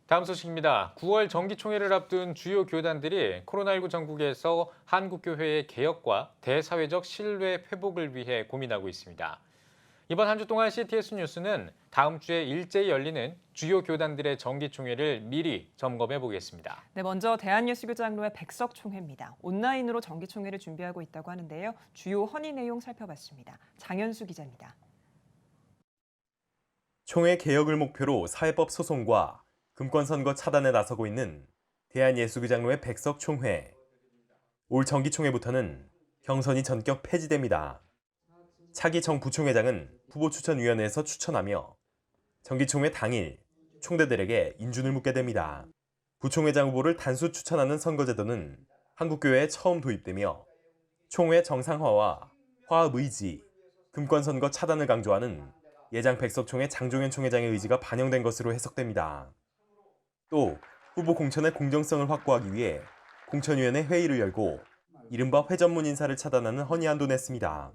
다음 소식입니다. 9월 정기총회를 앞둔 주요 교단들이 코로나19 전국에서 한국교회의 개혁과 대사회적 신뢰 회복을 위해 고민하고 있습니다. 이번 한 주 동안 CTS 뉴스는 다음 주에 일제히 열리는 주요 교단들의 정기총회를 미리 점검해 보겠습니다. 네, 먼저 대한예수교장로회 백석총회입니다. 온라인으로 정기총회를 준비하고 있다고 하는데요. 주요 헌의 내용 살펴봤습니다. 장현수 기자입니다. 총회 개혁을 목표로 사회법 소송과 금권선거 차단에 나서고 있는 대한예수교장로회 백석총회. 올 정기총회부터는 경선이 전격 폐지됩니다. 차기 정 부총회장은 후보추천위원회에서 추천하며 정기총회 당일 총대들에게 인준을 묻게 됩니다. 부총회장 후보를 단수 추천하는 선거제도는 한국교회에 처음 도입되며 총회 정상화와 화합 의지, 금권선거 차단을 강조하는 예장 백석총회 장종현 총회장의 의지가 반영된 것으로 해석됩니다. 또 후보 공천의 공정성을 확보하기 위해 공천위원회 회의를 열고 이른바 회전문 인사를 차단하는 헌의안도 냈습니다.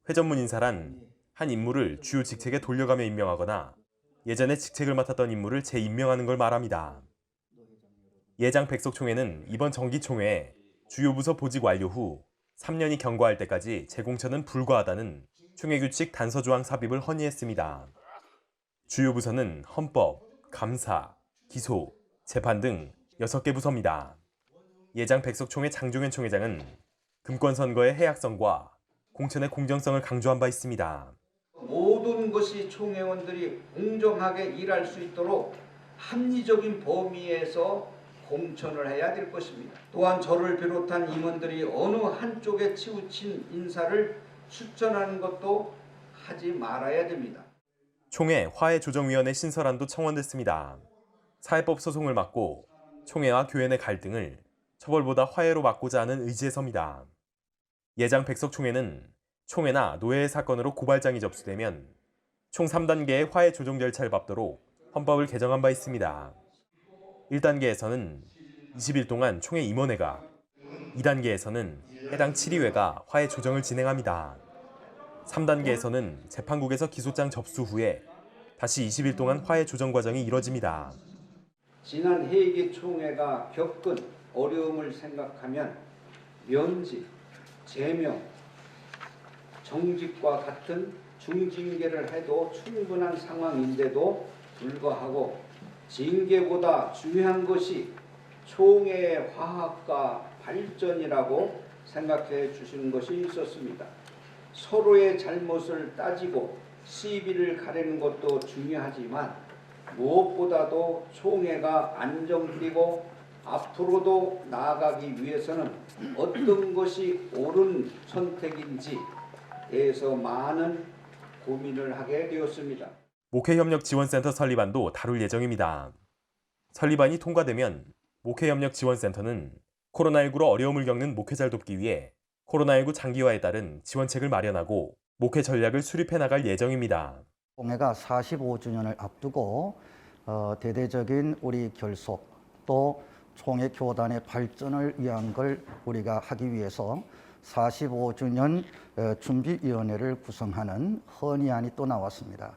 회전문 인사란 한 인물을 주요 직책에 돌려가며 임명하거나 예전에 직책을 맡았던 인물을 재임명하는 걸 말합니다. 예장 백석총회는 이번 정기총회에 주요 부서 보직 완료 후 3년이 경과할 때까지 재공천은 불가하다는 총회규칙 단서조항 삽입을 헌의했습니다. 주요 부서는 헌법, 감사, 기소, 재판 등 6개 부서입니다. 예장 백석총회 장종현 총회장은 금권선거의 해악성과 공천의 공정성을 강조한 바 있습니다. 모든 것이 총회원들이 공정하게 일할 수 있도록 합리적인 범위에서 공천을 해야 될 것입니다. 또한 저를 비롯한 임원들이 어느 한쪽에 치우친 인사를 추천하는 것도 하지 말아야 됩니다. 총회 화해조정위원회 신설안도 청원됐습니다. 사회법 소송을 막고 총회와 교회 내 갈등을 처벌보다 화해로 막고자 하는 의지에서입니다. 예장 백석총회는 총회나 노회의 사건으로 고발장이 접수되면 총 3단계의 화해 조정 절차를 밟도록 헌법을 개정한 바 있습니다. 1단계에서는 20일 동안 총회 임원회가, 2단계에서는 해당 7위회가 화해 조정을 진행합니다. 3단계에서는 재판국에서 기소장 접수 후에 다시 20일 동안 화해 조정 과정이 이뤄집니다. 지난 회기 총회가 겪은 어려움을 생각하면 면직, 제명, 정직과 같은 중징계를 해도 충분한 상황인데도 불구하고 징계보다 중요한 것이 총회의 화합과 발전이라고 생각해 주시는 것이 있었습니다. 서로의 잘못을 따지고 시비를 가리는 것도 중요하지만 무엇보다도 총회가 안정되고 앞으로도 나아가기 위해서는 어떤 것이 옳은 선택인지 대해서 많은 고민을 하게 되었습니다. 목회협력지원센터 설립안도 다룰 예정입니다. 설립안이 통과되면 목회협력지원센터는 코로나19로 어려움을 겪는 목회자를 돕기 위해 코로나19 장기화에 따른 지원책을 마련하고 목회 전략을 수립해 나갈 예정입니다. 총회가 45주년을 앞두고 대대적인 우리 결속 또 총회 교단의 발전을 위한 걸 우리가 하기 위해서 45주년 준비위원회를 구성하는 헌의안이 또 나왔습니다.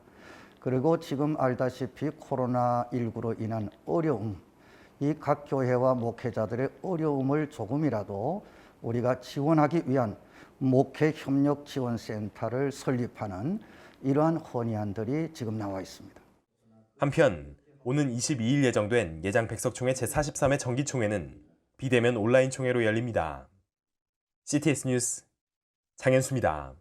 그리고 지금 알다시피 코로나19로 인한 어려움, 이 각 교회와 목회자들의 어려움을 조금이라도 우리가 지원하기 위한 목회협력지원센터를 설립하는 이러한 헌의안들이 지금 나와 있습니다. 한편 오는 22일 예정된 예장 백석총회 제43회 정기총회는 비대면 온라인 총회로 열립니다. CTS 뉴스 장현수입니다.